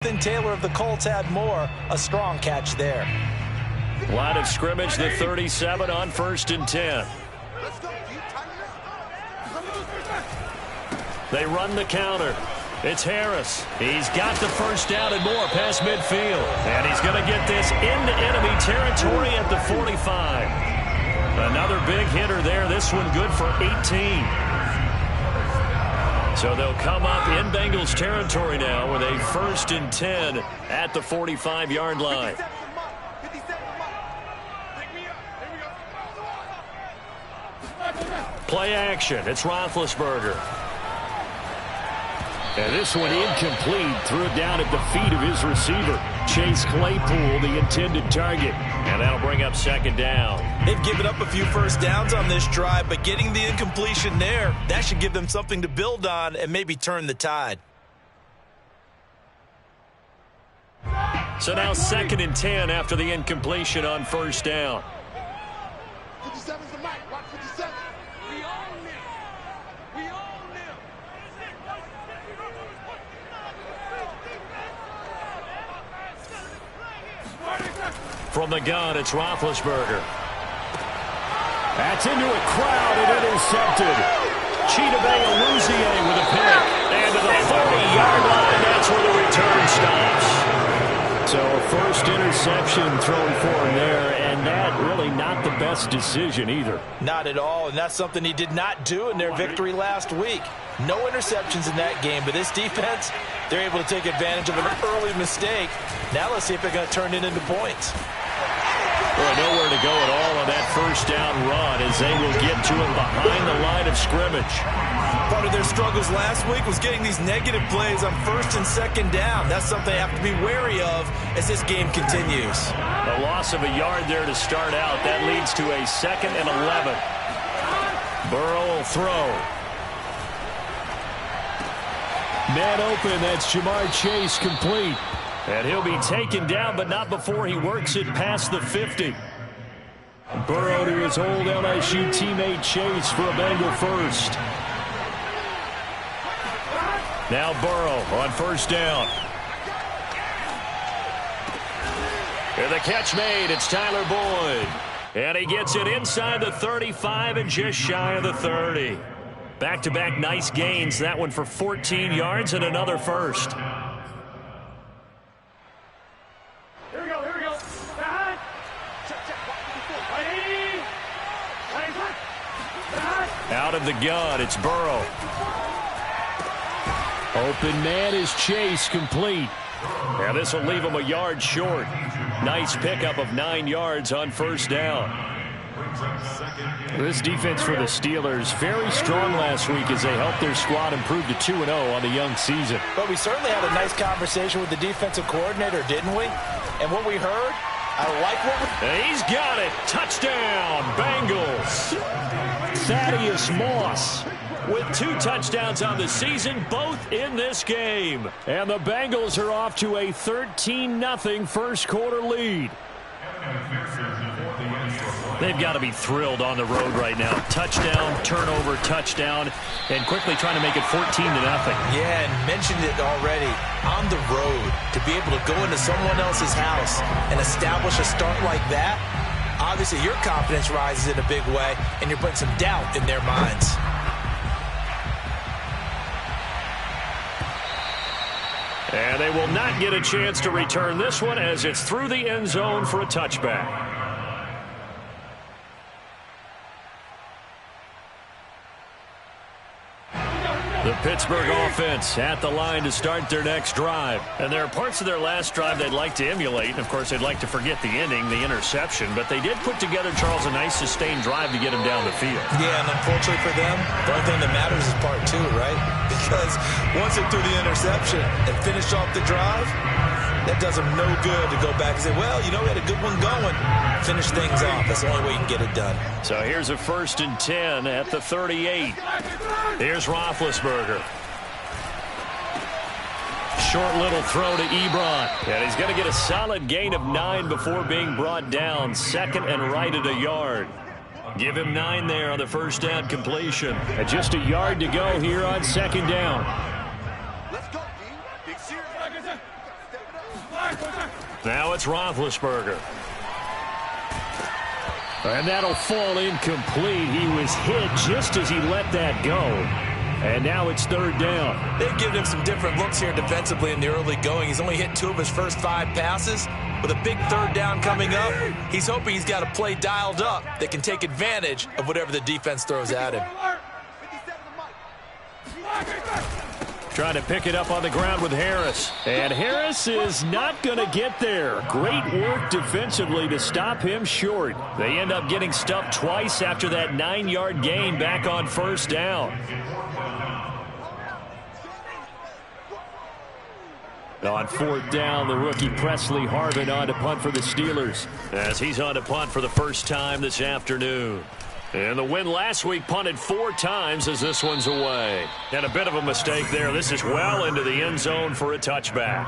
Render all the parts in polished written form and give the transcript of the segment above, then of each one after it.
Taylor of the Colts had more. A strong catch there. Line of scrimmage, the 37 on 1st and 10. They run the counter. It's Harris. He's got the first down and more past midfield. And he's going to get this into enemy territory at the 45. Another big hitter there. This one good for 18. So they'll come up in Bengals territory now with a 1st and 10 at the 45-yard line. Play action. It's Roethlisberger. And this one incomplete. Threw it down at the feet of his receiver. Chase Claypool, the intended target. And that'll bring up 2nd down. They've given up a few first downs on this drive, but getting the incompletion there, that should give them something to build on and maybe turn the tide. So now 2nd and 10 after the incompletion on 1st down. 57's the mic. Watch 57. We own them. We own them. From the gun, it's Roethlisberger. That's into a crowd and intercepted. Chidobe with a pick. And to the 40-yard line, that's where the return stops. So a first interception thrown for him there, and that really not the best decision either. Not at all, and that's something he did not do in their victory last week. No interceptions in that game, but this defense, they're able to take advantage of an early mistake. Now let's see if they're going to turn it into points. Well, nowhere to go at all on that first down run as they will get to him behind the line of scrimmage. Part of their struggles last week was getting these negative plays on 1st and 2nd down. That's something they have to be wary of as this game continues. A loss of a yard there to start out. That leads to a 2nd and 11. Burrow will throw. Man open, that's Jamar Chase complete. And he'll be taken down, but not before he works it past the 50. Burrow to his old LSU teammate Chase for a Bengal first. Now Burrow on 1st down. And the catch made. It's Tyler Boyd. And he gets it inside the 35 and just shy of the 30. Back-to-back nice gains. That one for 14 yards and another first. Out of the gun, it's Burrow. Open man is Chase, complete. Now this will leave him a yard short. Nice pickup of 9 yards on 1st down. This defense for the Steelers, very strong last week as they helped their squad improve to 2-0 on the young season. But we certainly had a nice conversation with the defensive coordinator, didn't we? And what we heard, I like what we... He's got it. Touchdown, Bengals. Thaddeus Moss with 2 touchdowns on the season, both in this game. And the Bengals are off to a 13-0 first quarter lead. They've got to be thrilled on the road right now. Touchdown, turnover, touchdown, and quickly trying to make it 14-0. Yeah, and mentioned it already. On the road, to be able to go into someone else's house and establish a start like that, obviously your confidence rises in a big way, and you're putting some doubt in their minds. And they will not get a chance to return this one as it's through the end zone for a touchback. The Pittsburgh offense at the line to start their next drive. And there are parts of their last drive they'd like to emulate. And, of course, they'd like to forget the ending, the interception. But they did put together, Charles, a nice sustained drive to get him down the field. Yeah, and unfortunately for them, the only thing that matters is part 2, right? Because once they threw the interception and finished off the drive, that does them no good to go back and say, well, you know, we had a good one going. Finish things off. That's the only way you can get it done. So here's a 1st and 10 at the 38. Here's Roethlisberger. Short little throw to Ebron. And he's going to get a solid gain of 9 before being brought down. 2nd and right at a yard. Give him 9 there on the first down completion. And just a yard to go here on 2nd down. Let's go, D. Big series. Now it's Roethlisberger. And that'll fall incomplete. He was hit just as he let that go. And now it's third down. They've given him some different looks here defensively in the early going. He's only hit 2 of his first 5 passes. With a big third down coming up, he's hoping he's got a play dialed up that can take advantage of whatever the defense throws at him. Trying to pick it up on the ground with Harris. And Harris is not going to get there. Great work defensively to stop him short. They end up getting stuffed twice after that 9-yard gain back on first down. On fourth down, the rookie Presley Harvin on to punt for the Steelers, as he's on to punt for the first time this afternoon. And the win last week punted 4 times as this one's away. And a bit of a mistake there. This is well into the end zone for a touchback.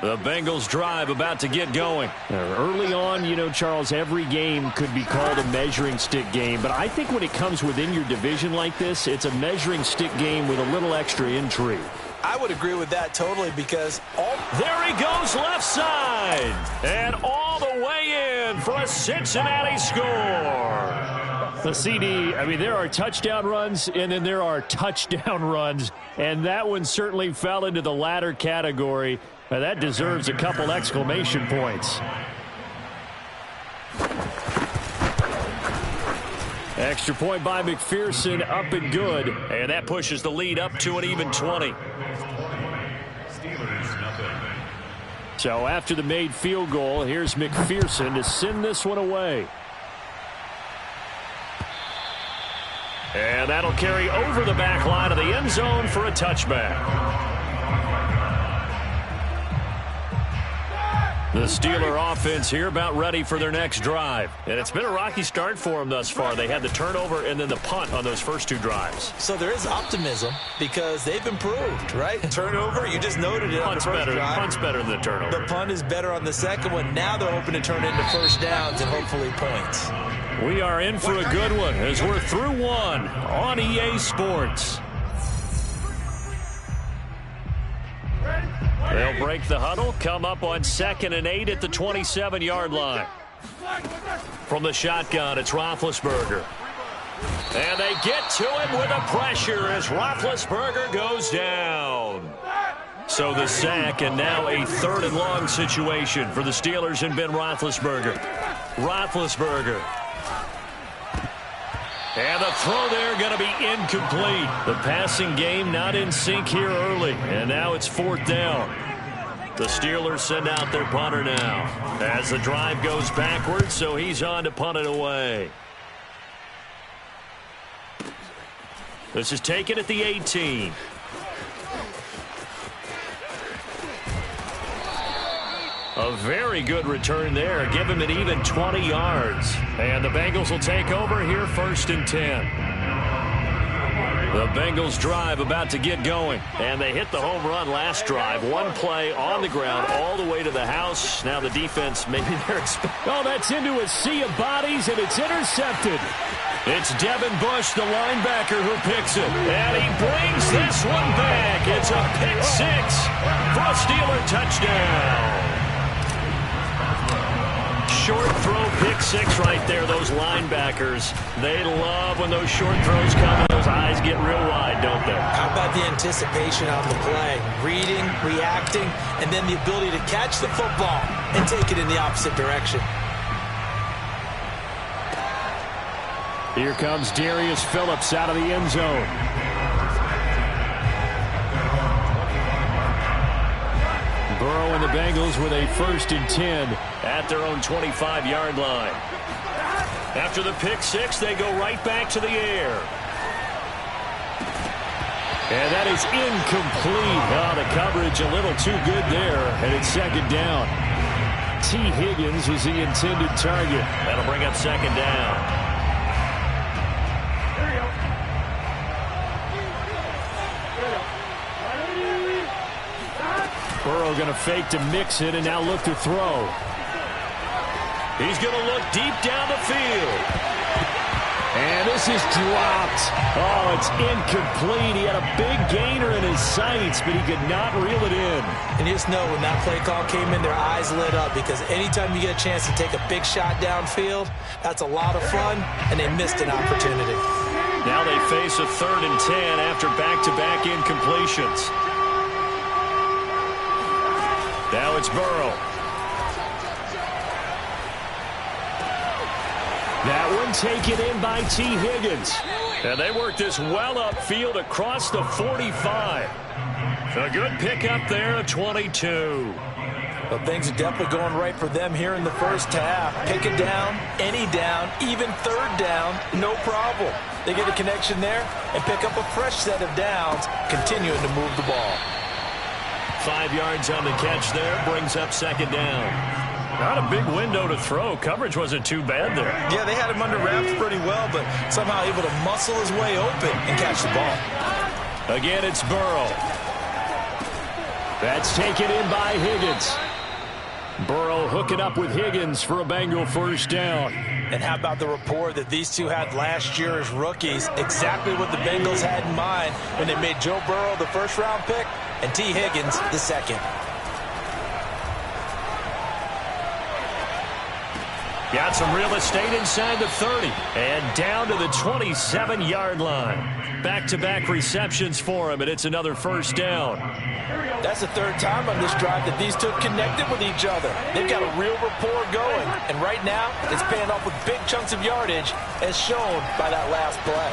The Bengals drive about to get going. Early on, you know, Charles, every game could be called a measuring stick game. But I think when it comes within your division like this, it's a measuring stick game with a little extra intrigue. I would agree with that totally because there he goes left side. And all the way in for a Cincinnati score. The CD, I mean, there are touchdown runs and then there are touchdown runs. And that one certainly fell into the latter category. That deserves a couple exclamation points. Extra point by McPherson, up and good. And that pushes the lead up to an even 20. So after the made field goal, here's McPherson to send this one away. And that'll carry over the back line of the end zone for a touchback. The Steeler offense here about ready for their next drive. And it's been a rocky start for them thus far. They had the turnover and then the punt on those first 2 drives. So there is optimism because they've improved, right? Turnover, you just noted it on the first drive. Punt's better than the turnover. The punt is better on the second one. Now they're hoping to turn into first downs and hopefully points. We are in for a good one as we're through one on EA Sports. They'll break the huddle, come up on 2nd and 8 at the 27-yard line. From the shotgun, it's Roethlisberger. And they get to it with the pressure as Roethlisberger goes down. So the sack, and now a 3rd and long situation for the Steelers and Ben Roethlisberger. Roethlisberger. And the throw there going to be incomplete. The passing game not in sync here early. And now it's 4th down. The Steelers send out their punter now as the drive goes backwards, so he's on to punt it away. This is taken at the 18. A very good return there. Give him an even 20 yards. And the Bengals will take over here 1st and 10. The Bengals drive about to get going. And they hit the home run last drive. 1 play on the ground all the way to the house. Now the defense, maybe they're expecting. Oh, that's into a sea of bodies, and it's intercepted. It's Devin Bush, the linebacker, who picks it. And he brings this one back. It's a pick 6 for a Steeler touchdown. Short throw, pick 6 right there. Those linebackers, they love when those short throws come and those eyes get real wide, don't they? How about the anticipation on the play? Reading, reacting, and then the ability to catch the football and take it in the opposite direction. Here comes Darius Phillips out of the end zone. Burrow and the Bengals with a 1st and 10 at their own 25-yard line. After the pick 6, they go right back to the air. And that is incomplete. Oh, the coverage a little too good there, and it's 2nd down. T. Higgins was the intended target. That'll bring up 2nd down. Burrow going to fake to mix it and now look to throw. He's going to look deep down the field. And this is dropped. Oh, it's incomplete. He had a big gainer in his sights, but he could not reel it in. And you just know when that play call came in, their eyes lit up, because anytime you get a chance to take a big shot downfield, that's a lot of fun, and they missed an opportunity. Now they face a 3rd and 10 after back-to-back incompletions. Now it's Burrow. That one taken in by T. Higgins. And they work this well upfield across the 45. A good pickup there at 22. But things are definitely going right for them here in the first half. Pick it down, any down, even 3rd down, no problem. They get a connection there and pick up a fresh set of downs, continuing to move the ball. 5 yards on the catch there, brings up 2nd down. Not a big window to throw. Coverage wasn't too bad there. Yeah, they had him under wraps pretty well, but somehow able to muscle his way open and catch the ball. Again, it's Burrow. That's taken in by Higgins. Burrow hooking up with Higgins for a Bengal 1st down. And how about the rapport that these two had last year as rookies? Exactly what the Bengals had in mind when they made Joe Burrow the 1st-round pick and T. Higgins the 2nd. Got some real estate inside the 30 and down to the 27-yard line. Back-to-back receptions for him, and it's another 1st down. That's the 3rd time on this drive that these two have connected with each other. They've got a real rapport going, and right now it's paying off with big chunks of yardage, as shown by that last play.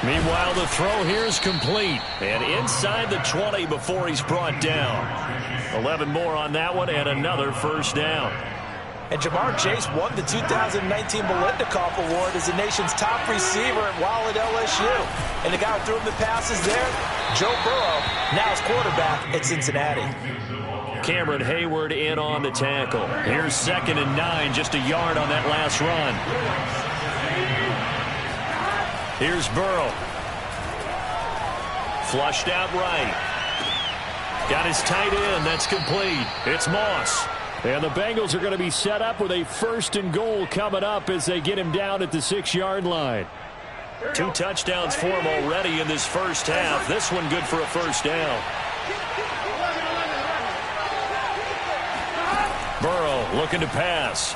Meanwhile, the throw here is complete, and inside the 20 before he's brought down. 11 more on that one, and another 1st down. And Jamar Chase won the 2019 Biletnikoff Award as the nation's top receiver while at LSU. And the guy who threw him the passes there, Joe Burrow, now his quarterback at Cincinnati. Cameron Hayward in on the tackle. Here's 2nd and 9, just a yard on that last run. Here's Burrow. Flushed out right. Got his tight end. That's complete. It's Moss. And the Bengals are going to be set up with a 1st and goal coming up as they get him down at the 6-yard line. 2 touchdowns for him already in this first half. This one good for a 1st down. Burrow looking to pass.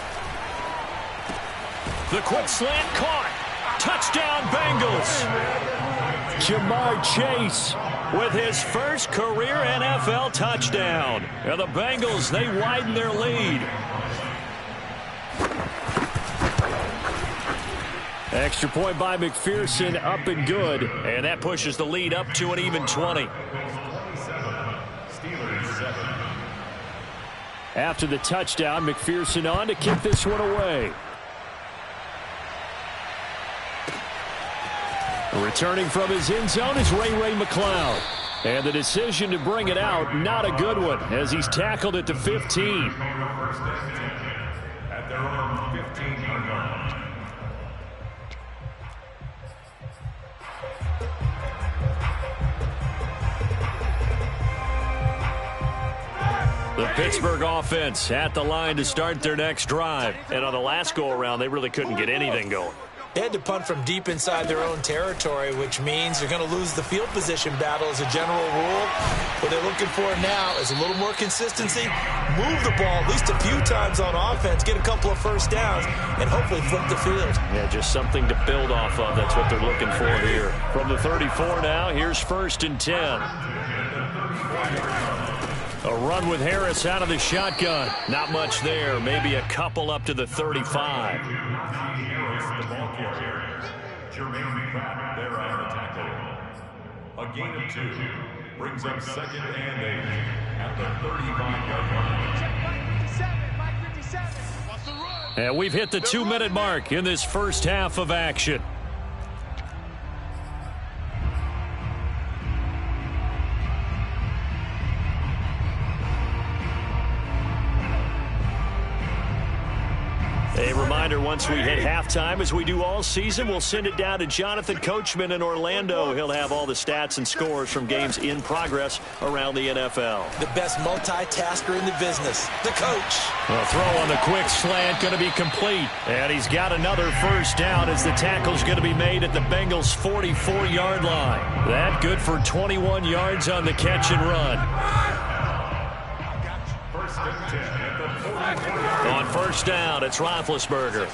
The quick slant caught. Touchdown Bengals. Jamar Chase with his first career NFL touchdown. And the Bengals, they widen their lead. Extra point by McPherson, up and good. And that pushes the lead up to an even 20. After the touchdown, McPherson on to kick this one away. Returning from his end zone is Ray McCloud. And the decision to bring it out, not a good one, as he's tackled at the 15. At their own 15-yard line. The Pittsburgh offense at the line to start their next drive. And on the last go-around, they really couldn't get anything going. They had to punt from deep inside their own territory, which means they're going to lose the field position battle as a general rule. What they're looking for now is a little more consistency, move the ball at least a few times on offense, get a couple of 1st downs, and hopefully flip the field. Yeah, just something to build off of. That's what they're looking for here. From the 34 now, here's 1st and 10. A run with Harris out of the shotgun. Not much there. Maybe a couple up to the 35. A gain of 2 brings up 2nd and 8 at the 35-yard line. And we've hit the 2-minute mark in this first half of action. A reminder, once we hit halftime, as we do all season, we'll send it down to Jonathan Coachman in Orlando. He'll have all the stats and scores from games in progress around the NFL. The best multitasker in the business, the coach. The throw on the quick slant going to be complete. And he's got another first down as the tackle's going to be made at the Bengals' 44-yard line. That good for 21 yards on the catch and run. On first down, it's Roethlisberger.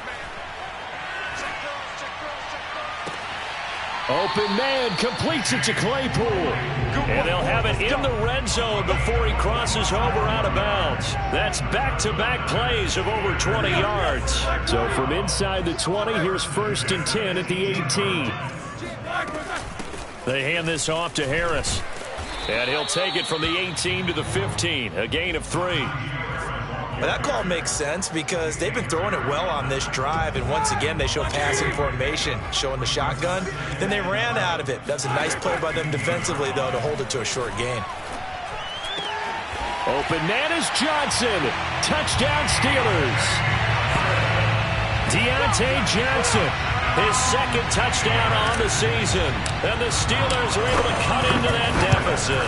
Open man, completes it to Claypool. And they'll have it in the red zone before he crosses over out of bounds. That's back-to-back plays of over 20 yards. So from inside the 20, here's 1st and 10 at the 18. They hand this off to Harris. And he'll take it from the 18 to the 15, a gain of 3. Well, that call makes sense because they've been throwing it well on this drive, and once again they show passing formation, showing the shotgun. Then they ran out of it. That's a nice play by them defensively, though, to hold it to a short gain. Open man is Johnson. Touchdown Steelers. Deontay Johnson, his second touchdown on the season. And the Steelers are able to cut into that deficit.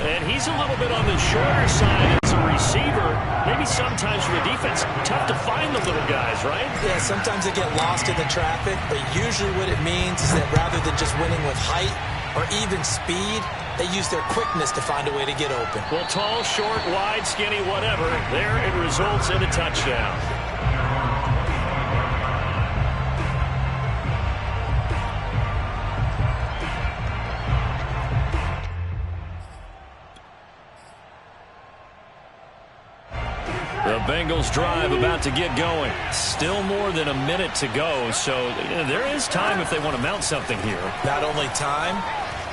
And he's a little bit on the shorter side as a receiver. Maybe sometimes for the defense, tough to find the little guys, right? Yeah, sometimes they get lost in the traffic, but usually what it means is that rather than just winning with height or even speed, they use their quickness to find a way to get open. Well, tall, short, wide, skinny, whatever, there it results in a touchdown. The Bengals drive about to get going. Still more than a minute to go, so there is time if they want to mount something here. Not only time,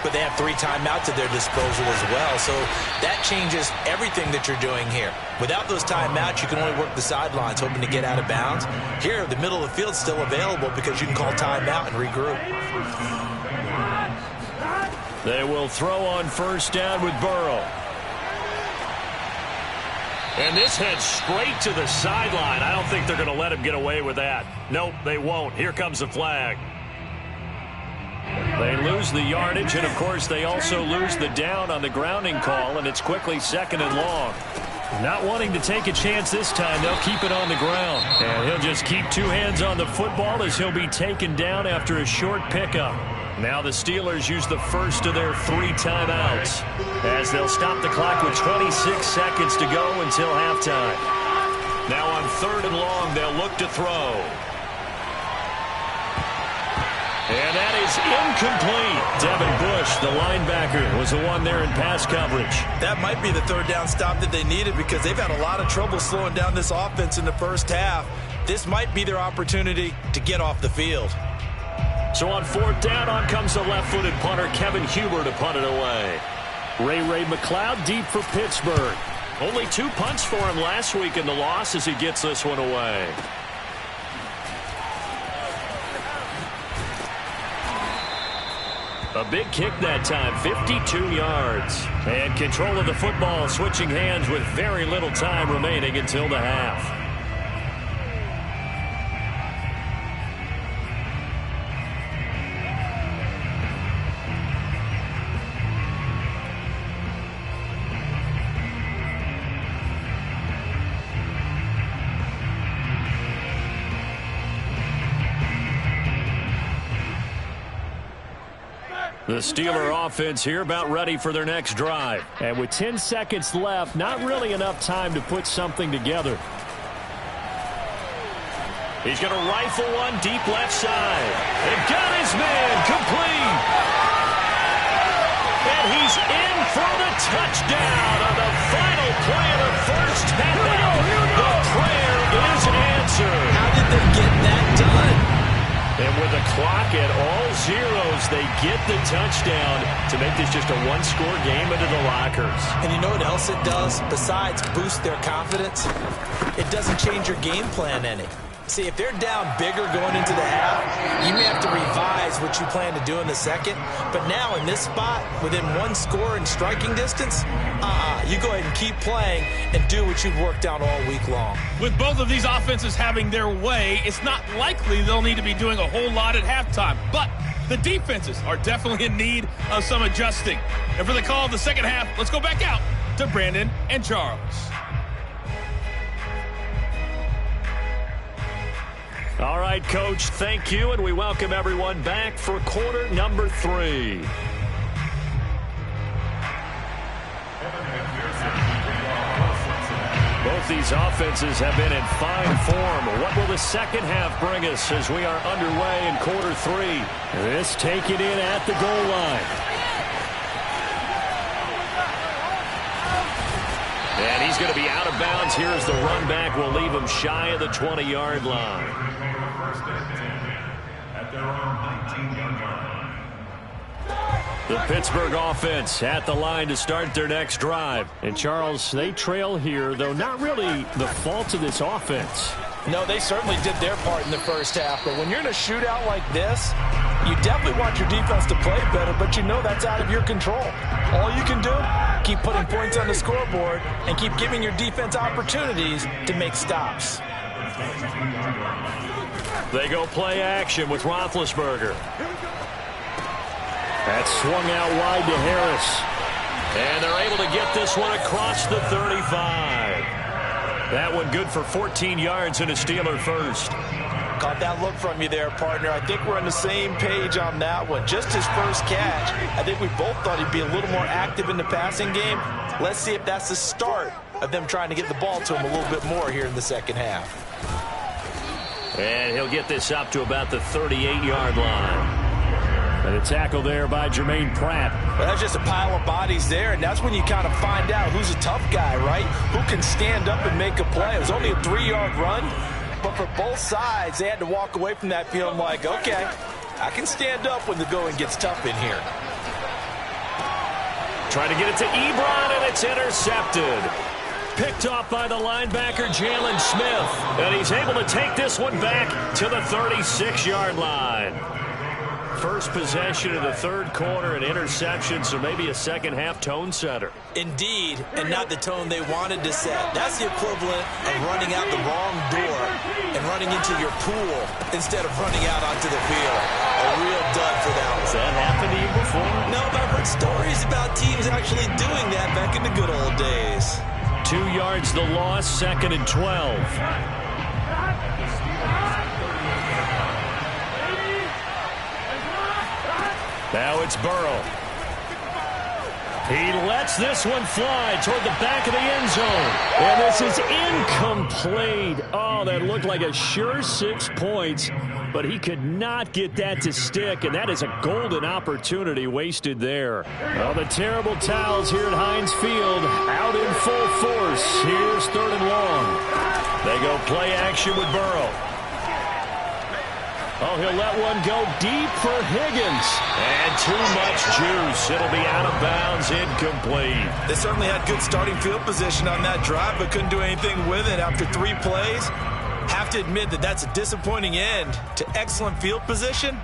but they have 3 timeouts at their disposal as well, so that changes everything that you're doing here. Without those timeouts, you can only work the sidelines, hoping to get out of bounds. Here, the middle of the field's still available because you can call timeout and regroup. They will throw on first down with Burrow. And this heads straight to the sideline. I don't think they're going to let him get away with that. Nope, they won't. Here comes the flag. They lose the yardage, and, of course, they also lose the down on the grounding call, and it's quickly 2nd and long. Not wanting to take a chance this time, they'll keep it on the ground. And he'll just keep 2 hands on the football as he'll be taken down after a short pickup. Now the Steelers use the first of their 3 timeouts as they'll stop the clock with 26 seconds to go until halftime. Now on 3rd and long, they'll look to throw. And that is incomplete. Devin Bush, the linebacker, was the one there in pass coverage. That might be the 3rd down stop that they needed because they've had a lot of trouble slowing down this offense in the first half. This might be their opportunity to get off the field. So on 4th down, on comes the left-footed punter, Kevin Huber, to punt it away. Ray McLeod deep for Pittsburgh. Only 2 punts for him last week in the loss as he gets this one away. A big kick that time, 52 yards. And control of the football, switching hands with very little time remaining until the half. The Steeler offense here about ready for their next drive. And with 10 seconds left, not really enough time to put something together. He's going to rifle one deep left side. And got his man complete. And he's in for the touchdown on the final play of the first half. The prayer is answered. How did they get that done? And with the clock at all zeros, they get the touchdown to make this just a 1-score game into the lockers. And you know what else it does? Besides boost their confidence, it doesn't change your game plan any. See, if they're down bigger going into the half, you may have to revise what you plan to do in the second. But now in this spot, within one score and striking distance, you go ahead and keep playing and do what you've worked out all week long. With both of these offenses having their way, it's not likely they'll need to be doing a whole lot at halftime. But the defenses are definitely in need of some adjusting. And for the call of the second half, let's go back out to Brandon and Charles. All right, Coach, thank you, and we welcome everyone back for quarter number 3. Both these offenses have been in fine form. What will the second half bring us as we are underway in quarter 3? This taken in at the goal line. And he's going to be out of bounds here as the run back will leave him shy of the 20-yard line. At their own 19-yard line. The Pittsburgh offense at the line to start their next drive. And, Charles, they trail here, though not really the fault of this offense. No, they certainly did their part in the first half. But when you're in a shootout like this, you definitely want your defense to play better, but you know that's out of your control. All you can do, keep putting points on the scoreboard and keep giving your defense opportunities to make stops. They go play action with Roethlisberger. That's swung out wide to Harris. And they're able to get this one across the 35. That one good for 14 yards and a Steeler first. Caught that look from you there, partner. I think we're on the same page on that one. Just his first catch, I think we both thought he'd be a little more active in the passing game. Let's see if that's the start of them trying to get the ball to him a little bit more here in the second half. And he'll get this up to about the 38-yard line. And a tackle there by Jermaine Pratt. Well, that's just a pile of bodies there, and that's when you kind of find out who's a tough guy, right? Who can stand up and make a play. It was only a 3-yard run, but for both sides, they had to walk away from that feeling like, okay, I can stand up when the going gets tough in here. Trying to get it to Ebron, and it's intercepted. Picked off by the linebacker, Jalen Smith. And he's able to take this one back to the 36-yard line. First possession of the third quarter, an interception, so maybe a second-half tone setter. Indeed, and not the tone they wanted to set. That's the equivalent of running out the wrong door and running into your pool instead of running out onto the field. A real dud for that one. Has that happened to you before? No, but I've heard stories about teams actually doing that back in the good old days. 2 yards the loss, 2nd and 12. Now it's Burrow. He lets this one fly toward the back of the end zone. And this is incomplete. Oh, that looked like a sure 6 points. But he could not get that to stick, and that is a golden opportunity wasted there. Well, the terrible towels here at Heinz Field out in full force. Here's 3rd and long. They go play action with Burrow. Oh, he'll let one go deep for Higgins. And too much juice. It'll be out of bounds, incomplete. They certainly had good starting field position on that drive, but couldn't do anything with it after 3 plays. Have to admit that that's a disappointing end to excellent field position.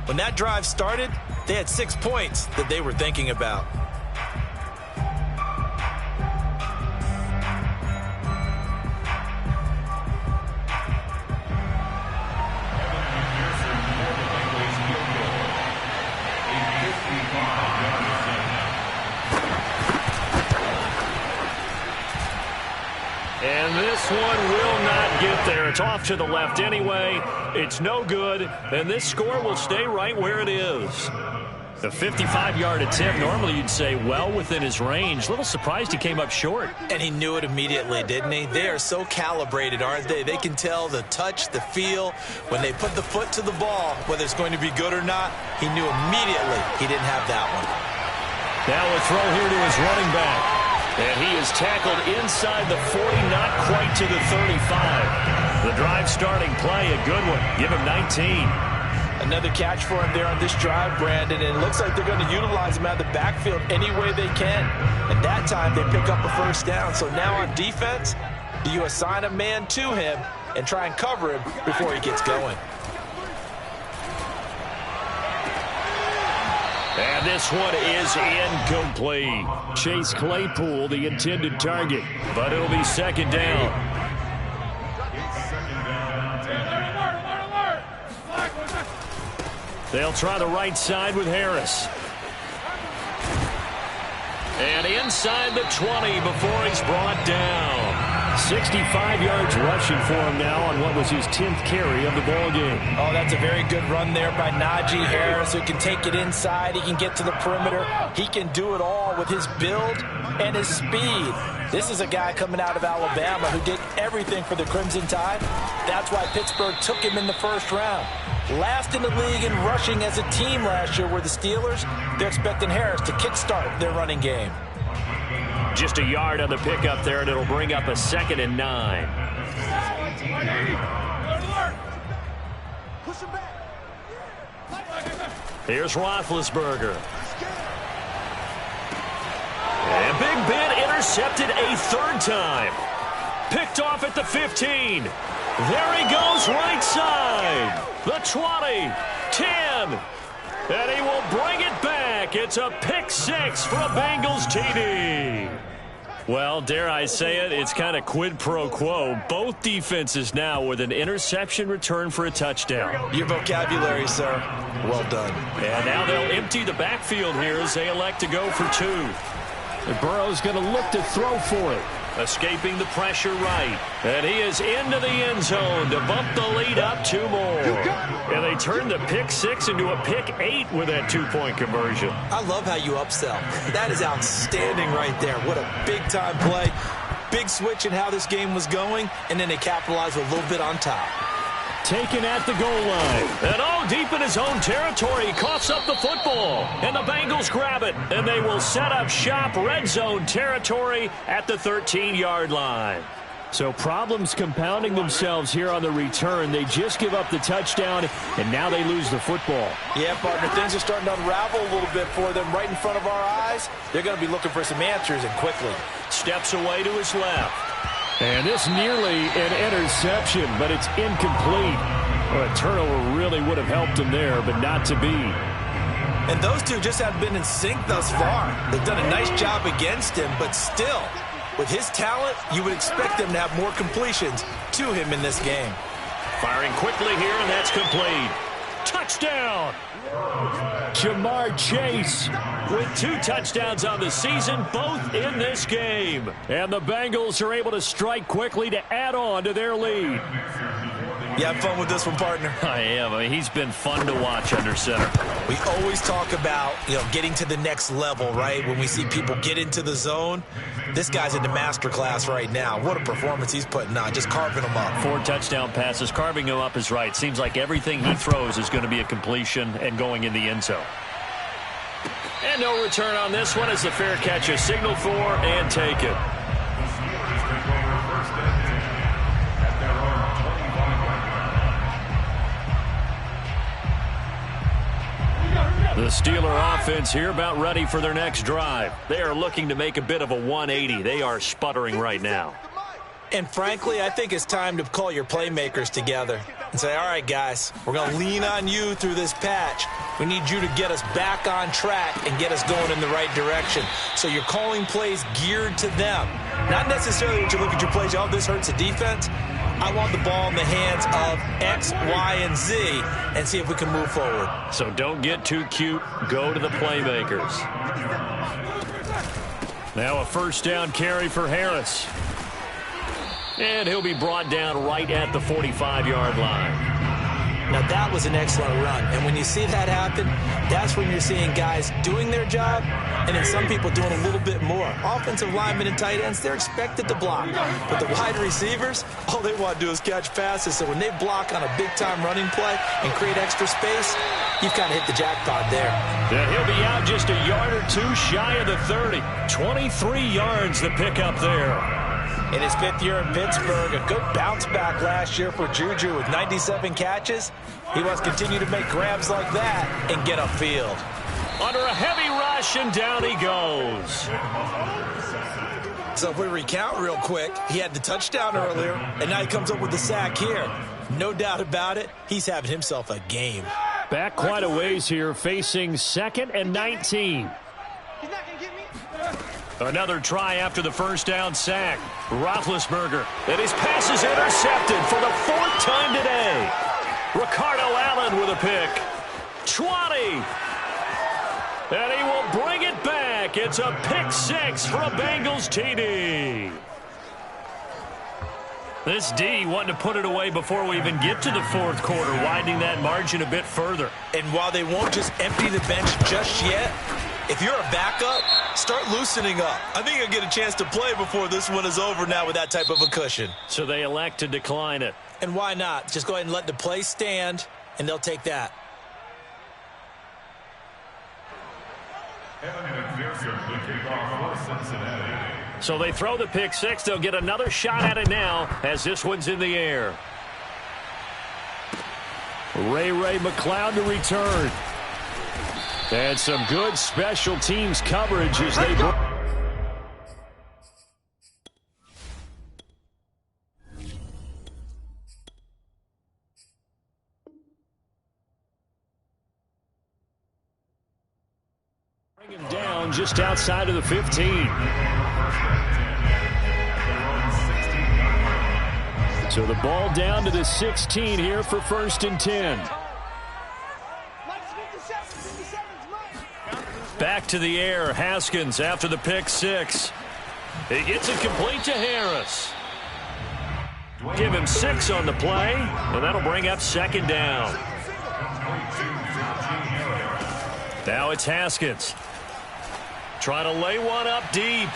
When that drive started, they had 6 points that they were thinking about. And this one will not get there. It's off to the left anyway. It's no good, and this score will stay right where it is. A 55-yard attempt, normally you'd say well within his range. A little surprised he came up short. And he knew it immediately, didn't he? They are so calibrated, aren't they? They can tell the touch, the feel. When they put the foot to the ball, whether it's going to be good or not, he knew immediately he didn't have that one. Now a throw here to his running back. And he is tackled inside the 40, not quite to the 35. The drive starting play, a good one. Give him 19. Another catch for him there on this drive, Brandon, and it looks like they're going to utilize him out of the backfield any way they can. And that time they pick up a first down. So now on defense, do you assign a man to him and try and cover him before he gets going. And this one is incomplete. Chase Claypool, the intended target, but it'll be second down. They'll try the right side with Harris. And inside the 20 before he's brought down. 65 yards rushing for him now on what was his 10th carry of the ball game. Oh, that's a very good run there by Najee Harris, who can take it inside. He can get to the perimeter. He can do it all with his build and his speed. This is a guy coming out of Alabama who did everything for the Crimson Tide. That's why Pittsburgh took him in the first round. Last in the league in rushing as a team last year were the Steelers. They're expecting Harris to kickstart their running game. Just a yard on the pickup there, and it'll bring up a 2nd and 9. Here's Roethlisberger. And Big Ben intercepted a 3rd time. Picked off at the 15. There he goes, right side. The 20, 10. And he will bring it back. It's a pick 6 for a Bengals TD. Well, dare I say it, it's kind of quid pro quo. Both defenses now with an interception return for a touchdown. Your vocabulary, sir. Well done. And now they'll empty the backfield here as they elect to go for 2. And Burrow's going to look to throw for it. Escaping the pressure right. And he is into the end zone to bump the lead up 2 more. And they turn the pick 6 into a pick 8 with that 2-point conversion. I love how you upsell. That is outstanding right there. What a big-time play. Big switch in how this game was going, and then they capitalized a little bit on top. Taken at the goal line. And all deep in his own territory. He coughs up the football. And the Bengals grab it. And they will set up shop red zone territory at the 13-yard line. So problems compounding themselves here on the return. They just give up the touchdown, and now they lose the football. Yeah, partner, things are starting to unravel a little bit for them right in front of our eyes. They're going to be looking for some answers, and quickly. Steps away to his left. And this nearly an interception, but it's incomplete. Well, a turnover really would have helped him there, but not to be. And those two just haven't been in sync thus far. They've done a nice job against him, but still, with his talent, you would expect them to have more completions to him in this game. Firing quickly here, and that's complete. Touchdown! Jamar Chase with 2 touchdowns on the season, both in this game. And the Bengals are able to strike quickly to add on to their lead. You have fun with this one, partner? I am. I mean, he's been fun to watch under center. We always talk about, getting to the next level, right? When we see people get into the zone, this guy's in the master class right now. What a performance he's putting on, just carving them up. 4 touchdown passes. Carving him up is right. Seems like everything he throws is going to be a completion and going in the end zone. And no return on this one as the fair catch is signaled for and taken. The Steeler offense here about ready for their next drive. They are looking to make a bit of a 180. They are sputtering right now. And frankly, I think it's time to call your playmakers together and say, all right, guys, we're going to lean on you through this patch. We need you to get us back on track and get us going in the right direction. So you're calling plays geared to them. Not necessarily when you look at your plays, oh, this hurts the defense. I want the ball in the hands of X, Y, and Z and see if we can move forward. So don't get too cute. Go to the playmakers. Now a first down carry for Harris. And he'll be brought down right at the 45-yard line. Now, that was an excellent run. And when you see that happen, that's when you're seeing guys doing their job and then some people doing a little bit more. Offensive linemen and tight ends, they're expected to block. But the wide receivers, all they want to do is catch passes. So when they block on a big-time running play and create extra space, you've kind of hit the jackpot there. And he'll be out just a yard or 2 shy of the 30. 23 yards the pickup there. In his 5th year in Pittsburgh, a good bounce back last year for Juju with 97 catches. He wants to continue to make grabs like that and get upfield. Under a heavy rush, and down he goes. So if we recount real quick, he had the touchdown earlier, and now he comes up with the sack here. No doubt about it, he's having himself a game. Back quite a ways here, facing 2nd and 19. Another try after the first down sack. Roethlisberger, and his pass is intercepted for the 4th time today. Ricardo Allen with a pick. 20. And he will bring it back. It's a pick 6 for a Bengals TD. This D wanting to put it away before we even get to the 4th quarter, widening that margin a bit further. And while they won't just empty the bench just yet, if you're a backup, start loosening up. I think you'll get a chance to play before this one is over now with that type of a cushion. So they elect to decline it. And why not? Just go ahead and let the play stand, and they'll take that. So they throw the pick 6. They'll get another shot at it now as this one's in the air. Ray McCloud to return. And some good special teams coverage as they go. Bring him down just outside of the 15. So the ball down to the 16 here for 1st and 10. Back to the air, Haskins after the pick 6. He gets it complete to Harris. Give him 6 on the play, and that'll bring up 2nd down. Now it's Haskins. Trying to lay one up deep.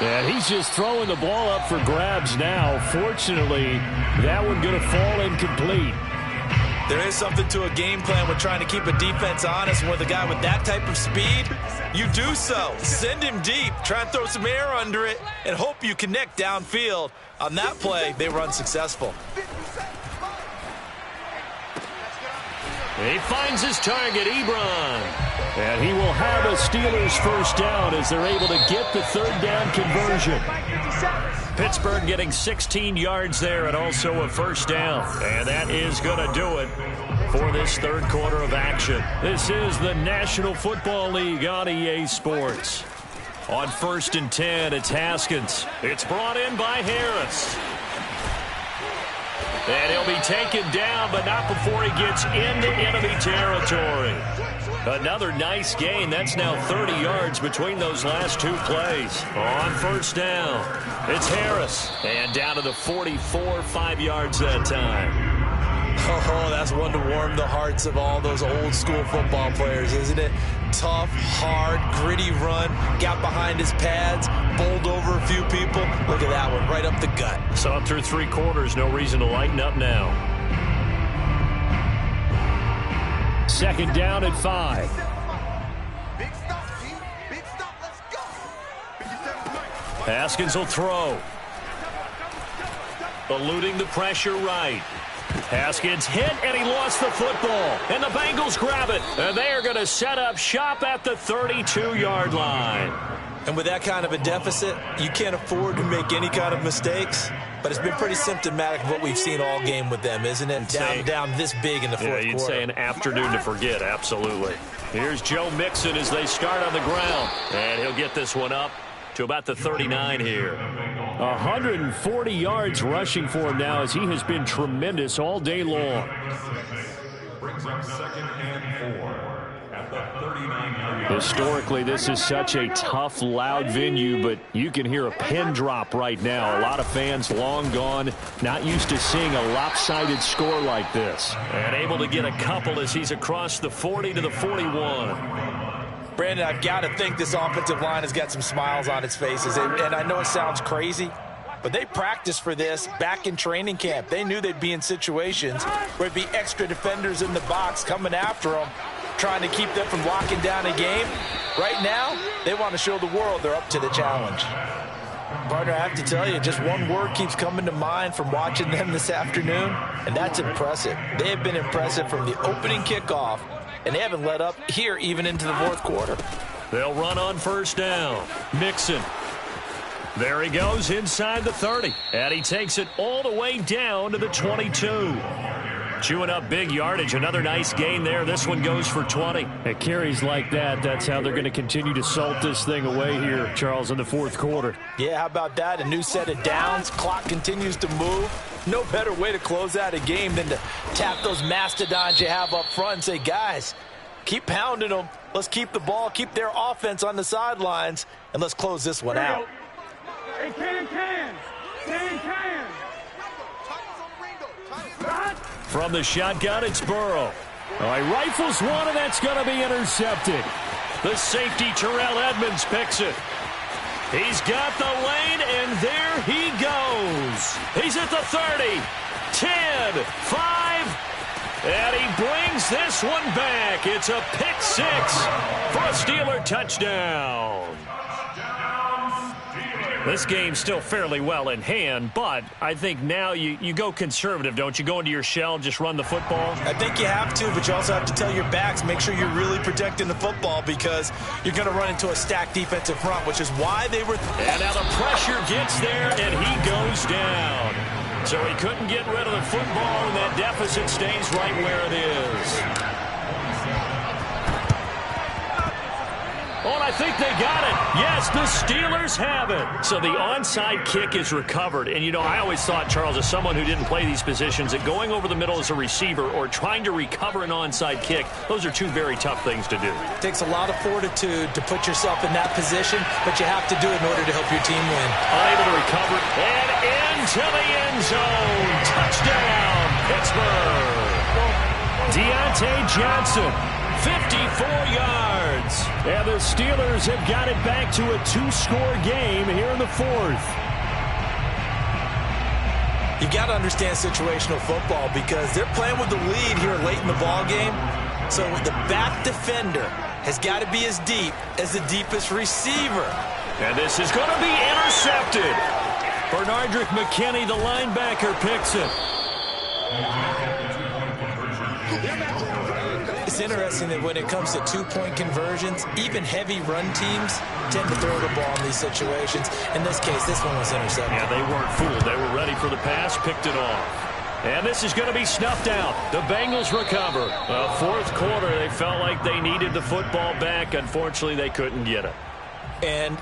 And he's just throwing the ball up for grabs now. Fortunately, that one going to fall incomplete. There is something to a game plan with trying to keep a defense honest. With a guy with that type of speed, you do so. Send him deep. Try and throw some air under it and hope you connect downfield. On that play, they run successful. He finds his target, Ebron. And he will have a Steelers 1st down as they're able to get the 3rd down conversion. Pittsburgh getting 16 yards there and also a 1st down. And that is going to do it for this 3rd quarter of action. This is the National Football League on EA Sports. On 1st and 10, it's Haskins. It's brought in by Harris. And he'll be taken down, but not before he gets into enemy territory. Another nice gain. That's now 30 yards between those last 2 plays. On 1st down, it's Harris. And down to the 44, 5 yards that time. Oh, that's one to warm the hearts of all those old school football players, isn't it? Tough, hard, gritty run. Got behind his pads, bowled over a few people. Look at that one, right up the gut. So through 3 quarters, no reason to lighten up now. 2nd down at 5. Big stop, G. Big stop. Let's go. Haskins will throw. Eluding the pressure right. Haskins hit, and he lost the football. And the Bengals grab it. And they are going to set up shop at the 32-yard line. And with that kind of a deficit, you can't afford to make any kind of mistakes. But it's been pretty symptomatic of what we've seen all game with them, isn't it? Down this big in the 4th quarter. Yeah, you'd say an afternoon to forget, absolutely. Here's Joe Mixon as they start on the ground. And he'll get this one up to about the 39 here. 140 yards rushing for him now as he has been tremendous all day long. Brings up 2nd and 4 at the 39-yard line. Historically, this is such a tough, loud venue, but you can hear a pin drop right now. A lot of fans long gone, not used to seeing a lopsided score like this. And able to get a couple as he's across the 40 to the 41. Brandon, I've got to think this offensive line has got some smiles on its faces. And I know it sounds crazy, but they practiced for this back in training camp. They knew they'd be in situations where it'd be extra defenders in the box coming after them, trying to keep them from locking down a game. Right now, they want to show the world they're up to the challenge. Partner, I have to tell you, just one word keeps coming to mind from watching them this afternoon, and that's impressive. They have been impressive from the opening kickoff, and they haven't let up here even into the 4th quarter. They'll run on 1st down. Mixon. There he goes inside the 30. And he takes it all the way down to the 22. Chewing up big yardage. Another nice gain there. This one goes for 20. At carries like that, that's how they're going to continue to salt this thing away here, Charles, in the fourth quarter. Yeah, how about that? A new set of downs. Clock continues to move. No better way to close out a game than to tap those mastodons you have up front and say, guys, keep pounding them. Let's keep the ball, keep their offense on the sidelines, and let's close this one out. Hey, can. From the shotgun, it's Burrow. All right, rifles one, and that's going to be intercepted. The safety, Terrell Edmonds, picks it. He's got the lane, and there he goes. He's at the 30, 10, 5, and he brings this one back. It's a pick six for a Steeler touchdown. This game's still fairly well in hand, but I think now you go conservative, don't you? Go into your shell, just run the football? I think you have to, but you also have to tell your backs, make sure you're really protecting the football because you're going to run into a stacked defensive front, which is why they were... And now the pressure gets there, and he goes down. So he couldn't get rid of the football, and that deficit stays right where it is. Oh, and I think they got it. Yes, the Steelers have it. So the onside kick is recovered. And, you know, I always thought, Charles, as someone who didn't play these positions, that going over the middle as a receiver or trying to recover an onside kick, those are two very tough things to do. It takes a lot of fortitude to put yourself in that position, but you have to do it in order to help your team win. Unable to recover. And into the end zone. Touchdown, Pittsburgh. Deontay Johnson. 54 yards. And the Steelers have got it back to a two-score game here in the fourth. You got to understand situational football because they're playing with the lead here late in the ball game. So the back defender has got to be as deep as the deepest receiver. And this is going to be intercepted. Bernardrick McKinney, the linebacker, picks it. It's interesting that when it comes to two-point conversions, even heavy run teams tend to throw the ball in these situations. In this case, this one was intercepted. Yeah, they weren't fooled. They were ready for the pass, picked it off. And this is going to be snuffed out. The Bengals recover. Fourth quarter, they felt like they needed the football back. Unfortunately, they couldn't get it. And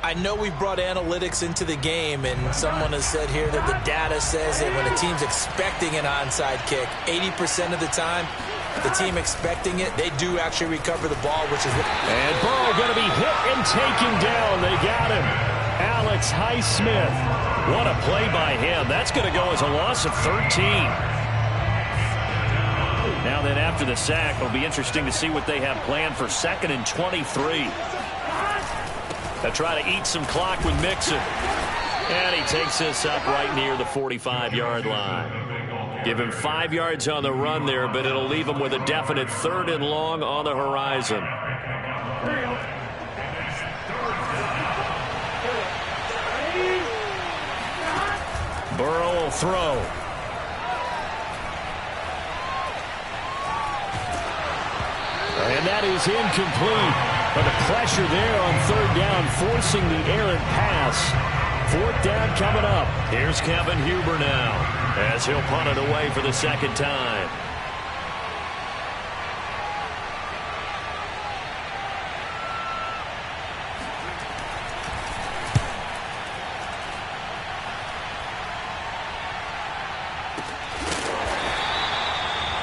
I know we brought analytics into the game, and someone has said here that the data says that when a team's expecting an onside kick, 80% of the time, the team expecting it, they do actually recover the ball, which is... And Burrow going to be hit and taken down. They got him. Alex Highsmith. What a play by him. That's going to go as a loss of 13. Now then, after the sack, it'll be interesting to see what they have planned for 2nd and 23. They'll try to eat some clock with Mixon. And he takes this up right near the 45-yard line. Give him 5 yards on the run there, but it'll leave him with a definite 3rd and long on the horizon. Burrow will throw. And that is incomplete. But the pressure there on 3rd down, forcing the errant pass. 4th down coming up. Here's Kevin Huber now, as he'll punt it away for the 2nd time.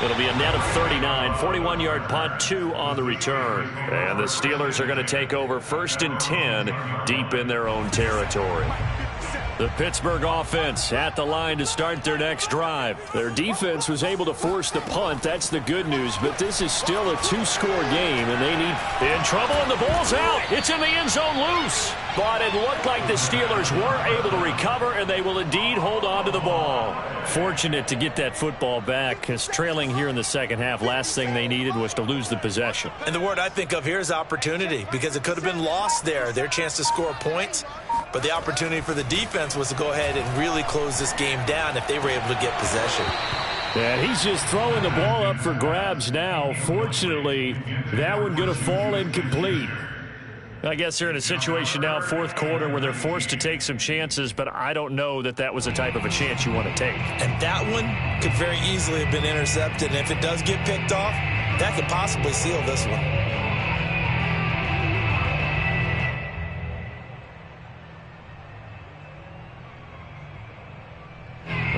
It'll be a net of 39, 41-yard punt, 2 on the return. And the Steelers are going to take over 1st and 10 deep in their own territory. The Pittsburgh offense at the line to start their next drive. Their defense was able to force the punt. That's the good news, but this is still a two-score game, and they need... In trouble, and the ball's out. It's in the end zone loose. But it looked like the Steelers were able to recover, and they will indeed hold on to the ball. Fortunate to get that football back, because trailing here in the second half, last thing they needed was to lose the possession. And the word I think of here is opportunity, because it could have been lost there, their chance to score points. But the opportunity for the defense was to go ahead and really close this game down if they were able to get possession. And he's just throwing the ball up for grabs now. Fortunately, that one going to fall incomplete. I guess they're in a situation now, fourth quarter, where they're forced to take some chances, but I don't know that that was the type of a chance you want to take. And that one could very easily have been intercepted. And if it does get picked off, that could possibly seal this one.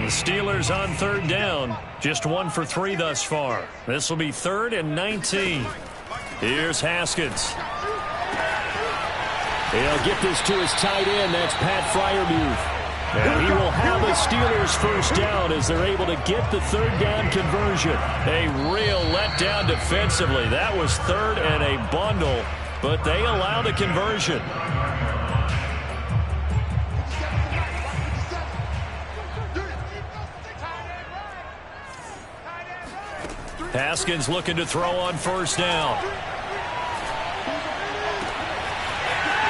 The Steelers on third down. Just 1 for 3 thus far. This will be 3rd and 19. Here's Haskins. He'll get this to his tight end. That's Pat Freiermuth. And he will have the Steelers first down as they're able to get the third down conversion. A real letdown defensively. That was 3rd and a bundle, but they allow the conversion. Haskins looking to throw on first down.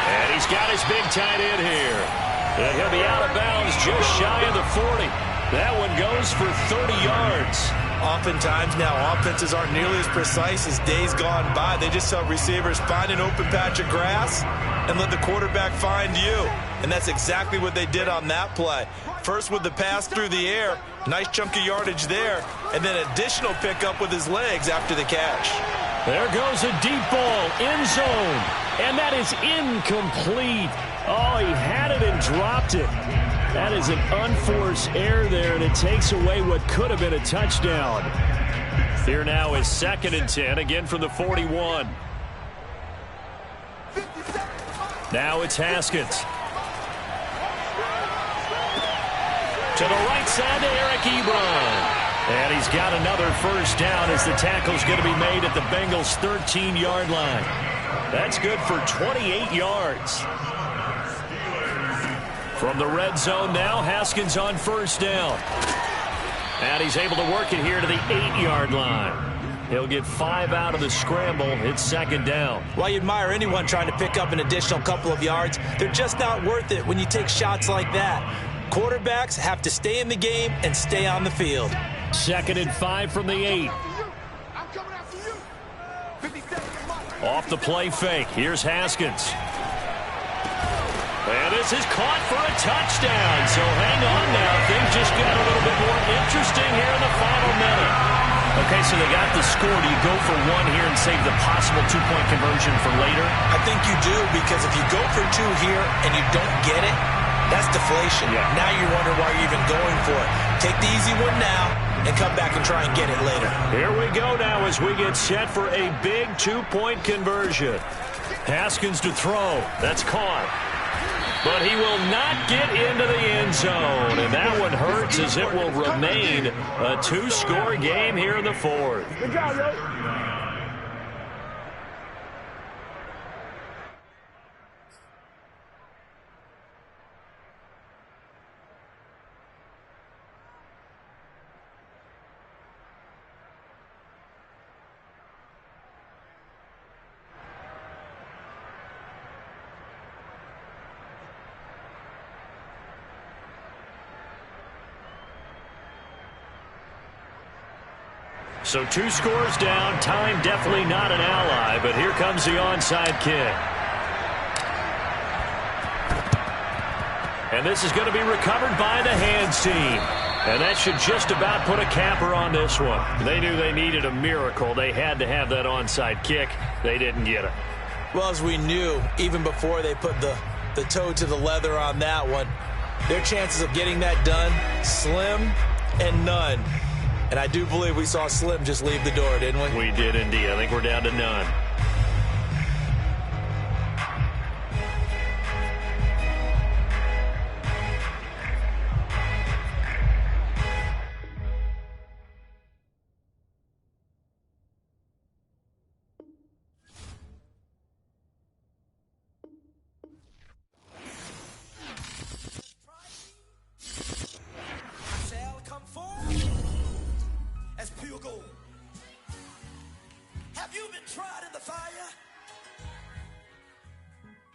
And he's got his big tight end here. And he'll be out of bounds just shy of the 40. That one goes for 30 yards. Oftentimes now, offenses aren't nearly as precise as days gone by. They just tell receivers, find an open patch of grass and let the quarterback find you. And that's exactly what they did on that play. First with the pass through the air, nice chunk of yardage there, and then additional pickup with his legs after the catch. There goes a deep ball, end zone, and that is incomplete. Oh, he had it and dropped it. That is an unforced error there, and it takes away what could have been a touchdown. Here now is 2nd and 10, again from the 41. Now it's Haskins. To the right side to Eric Ebron. And he's got another first down as the tackle's going to be made at the Bengals' 13-yard line. That's good for 28 yards. From the red zone now, Haskins on first down. And he's able to work it here to the 8-yard line. He'll get 5 out of the scramble. It's 2nd down. While you admire anyone trying to pick up an additional couple of yards, they're just not worth it when you take shots like that. Quarterbacks have to stay in the game and stay on the field. 2nd and 5 from the 8. Off the play fake. Here's Haskins. And this is caught for a touchdown. So hang on now. Things just got a little bit more interesting here in the final minute. Okay, so they got the score. Do you go for 1 here and save the possible 2-point conversion for later? I think you do, because if you go for 2 here and you don't get it, that's deflation. Yeah. Now you wonder why you're even going for it. Take the easy one now and come back and try and get it later. Here we go now as we get set for a big 2-point conversion. Haskins to throw. That's caught. But he will not get into the end zone. And that one hurts as it will remain a 2-score game here in the 4th. Good job, yo. So 2 scores down. Time definitely not an ally, but here comes the onside kick. And this is going to be recovered by the hands team. And that should just about put a capper on this one. They knew they needed a miracle. They had to have that onside kick. They didn't get it. Well, as we knew, even before they put the toe to the leather on that one, their chances of getting that done, slim and none. And I do believe we saw Slim just leave the door, didn't we? We did indeed. I think we're down to none. Have you been tried in the fire?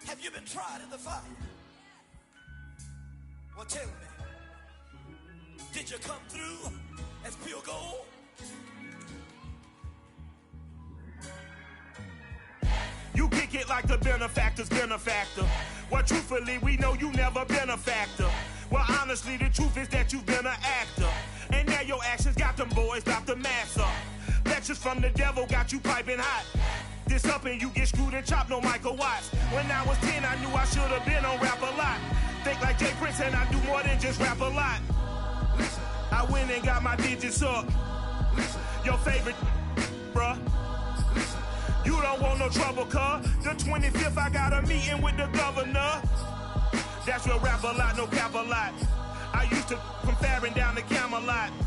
Have you been tried in the fire? Well, tell me, did you come through as pure gold? You get kick it like the benefactor's been a factor. Well, truthfully, we know you never been a factor. Well, honestly, the truth is that you've been an actor. And now your actions got them boys about to mass up. Lectures from the devil got you piping hot. This up and you get screwed and chopped, no Michael Watts. When I was 10, I knew I should have been on rap a lot. Think like Jay Prince and I do more than just rap a lot. I went and got my digits up. Your favorite, bruh. You don't want no trouble, cuz. The 25th, I got a meeting with the governor. That's real rap a lot, no cap a lot. I used to from Farron down to Camelot.